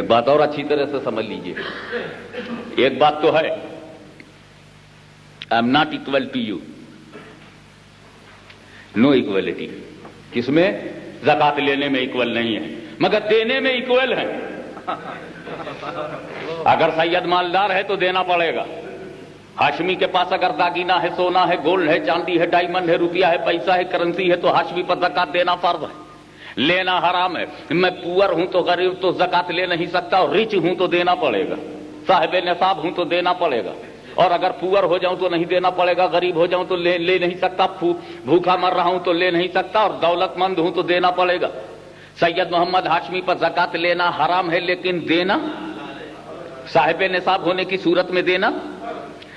ایک بات اور اچھی طرح سے سمجھ لیجئے، ایک بات تو ہے I am not equal to you, no equality, کس میں؟ زکات لینے میں اکول نہیں ہے مگر دینے میں اکول ہے۔ اگر سید مالدار ہے تو دینا پڑے گا، ہاشمی کے پاس اگر داگینہ ہے، سونا ہے، گولڈ ہے، چاندی ہے، ڈائمنڈ ہے، روپیہ ہے، پیسہ ہے، کرنسی ہے تو ہاشمی پر زکات دینا فرض ہے، لینا حرام ہے۔ میں پور ہوں تو غریب تو زکات لے نہیں سکتا، اور ریچ ہوں تو دینا پڑے گا، صاحب نصاب ہوں تو دینا پڑے گا، اور اگر پور ہو جاؤں تو نہیں دینا پڑے گا، غریب ہو جاؤں تو لے نہیں سکتا، بھوکا مر رہا ہوں تو لے نہیں سکتا، اور دولت مند ہوں تو دینا پڑے گا۔ سید محمد ہاشمی پر زکات لینا حرام ہے لیکن دینا، صاحب نصاب ہونے کی صورت میں دینا۔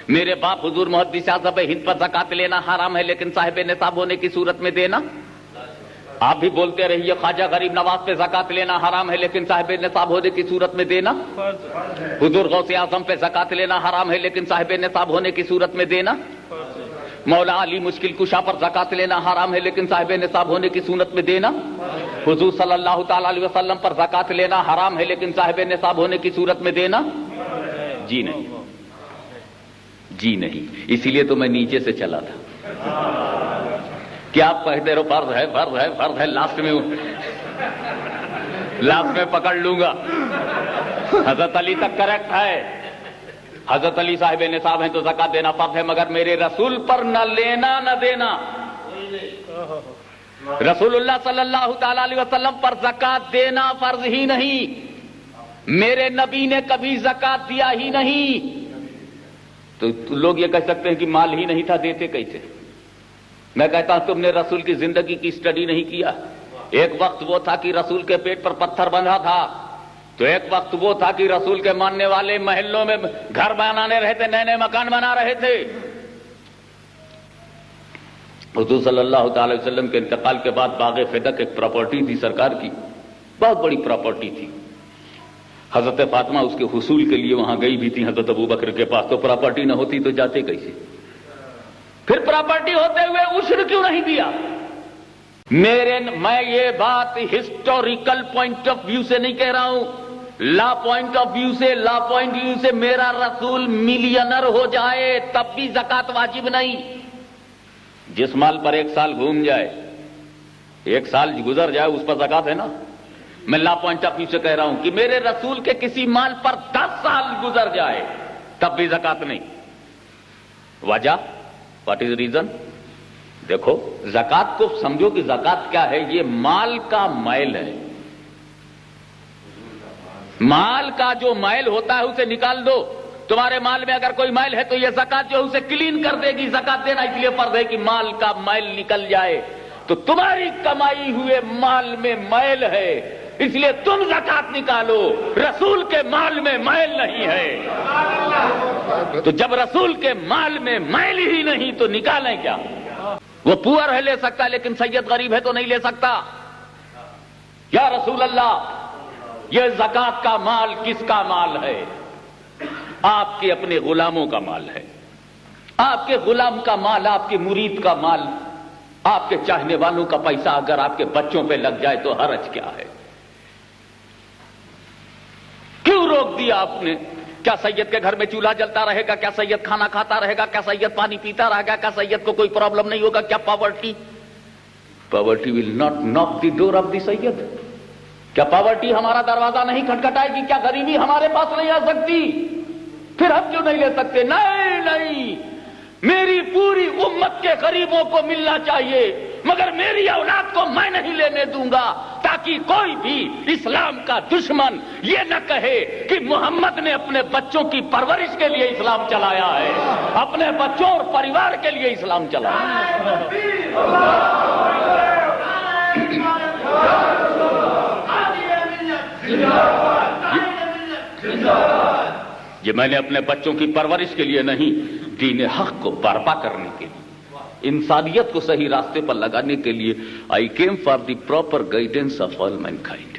میرے باپ حضور محدث اعظم ہند پر زکات لینا حرام ہے لیکن صاحب نصاب ہونے کی صورت میں دینا۔ آپ بھی بولتے رہیے خواجہ غریب نواز پہ زکات لینا حرام ہے لیکن صاحب نصاب ہونے کی صورت میں دینا۔ حضور غوث اعظم پہ زکات لینا حرام ہے لیکن صاحب نصاب ہونے کی صورت میں دینا۔ مولا علی مشکل کشا پر زکات لینا حرام ہے لیکن صاحب نصاب ہونے کی صورت میں دینا۔ حضور صلی اللہ تعالی علیہ وسلم پر زکات لینا حرام ہے لیکن صاحب نصاب ہونے کی صورت میں دینا۔ جی نہیں، جی نہیں، اسی لیے تو میں نیچے سے چلا تھا کہ آپ کہتے رہو فرض ہے فرض ہے فرض ہے، لاسٹ میں پکڑ لوں گا۔ حضرت علی تک کریکٹ ہے، حضرت علی صاحب نصاب ہیں تو زکات دینا فرض ہے، مگر میرے رسول پر نہ لینا نہ دینا۔ رسول اللہ صلی اللہ تعالی علیہ وسلم پر زکات دینا فرض ہی نہیں، میرے نبی نے کبھی زکات دیا ہی نہیں۔ تو لوگ یہ کہہ سکتے ہیں کہ مال ہی نہیں تھا، دیتے کیسے؟ میں کہتا ہوں تم نے رسول کی زندگی کی اسٹڈی نہیں کیا۔ ایک وقت وہ تھا کہ رسول کے پیٹ پر پتھر بندھا تھا، تو ایک وقت وہ تھا کہ رسول کے ماننے والے محلوں میں گھر بنانے رہے تھے، نئے نئے مکان بنا رہے تھے۔ حضور صلی اللہ تعالی وسلم کے انتقال کے بعد باغ فدق ایک پراپرٹی تھی سرکار کی، بہت بڑی پراپرٹی تھی۔ حضرت فاطمہ اس کے حصول کے لیے وہاں گئی بھی تھی حضرت ابوبکر کے پاس، تو پراپرٹی نہ ہوتی تو جاتے کیسے؟ پھر پراپرٹی ہوتے ہوئے عشر کیوں نہیں دیا؟ میں یہ بات ہسٹوریکل پوائنٹ آف ویو سے نہیں کہہ رہا ہوں، لا پوائنٹ آف ویو سے میرا رسول ملینر ہو جائے تب بھی زکات واجب نہیں۔ جس مال پر ایک سال گھوم جائے، ایک سال گزر جائے، اس پر زکات ہے نا۔ میں لا پوائنٹ آف ویو سے کہہ رہا ہوں کہ میرے رسول کے کسی مال پر 10 سال گزر جائے تب بھی زکات نہیں۔ وجہ واٹ از ریزن؟ دیکھو زکات کو سمجھو کہ زکات کیا ہے، یہ مال کا میل ہے، مال کا جو میل ہوتا ہے اسے نکال دو۔ تمہارے مال میں اگر کوئی میل ہے تو یہ زکات جو ہے اسے کلین کر دے گی۔ زکات دینا اس لیے فرض ہے کہ مال کا میل نکل جائے، تو تمہاری کمائی ہوئے مال میں میل ہے اس لیے تم زکات نکالو، رسول کے مال میں میل نہیں ہے۔ تو جب رسول کے مال میں میل ہی نہیں تو نکالیں کیا؟ وہ پور ہے لے سکتا لیکن سید غریب ہے تو نہیں لے سکتا۔ یا رسول اللہ، یہ زکات کا مال کس کا مال ہے؟ آپ کے اپنے غلاموں کا مال ہے۔ آپ کے غلام کا مال، آپ کے مرید کا مال، آپ کے چاہنے والوں کا پیسہ اگر آپ کے بچوں پہ لگ جائے تو حرج کیا ہے؟ کیوں روک دیا آپ نے؟ کیا سید کے گھر میں چولہا جلتا رہے گا؟ کیا سید کھانا کھاتا رہے گا؟ کیا سید پانی پیتا رہے گا؟ کیا سید کو کوئی پرابلم نہیں ہوگا؟ کیا پاورٹی ول ناٹ ناک دی ڈور آف دی سید؟ کیا پاورٹی ہمارا دروازہ نہیں کھٹکھٹائے گی؟ کیا غریبی ہمارے پاس نہیں آ سکتی؟ پھر ہم کیوں نہیں لے سکتے؟ نہیں، میری پوری امت کے غریبوں کو ملنا چاہیے، مگر میری اولاد کو میں نہیں لینے دوں گا، تاکہ کوئی بھی اسلام کا دشمن یہ نہ کہے کہ محمد نے اپنے بچوں کی پرورش کے لیے اسلام چلایا ہے، اپنے بچوں اور پریوار کے لیے اسلام چلایا ہے۔ یہ میں نے اپنے بچوں کی پرورش کے لیے نہیں، دین حق کو برپا کرنے کے لیے، انسانیت کو صحیح راستے پر لگانے کے لیے، I came for the proper guidance of all mankind.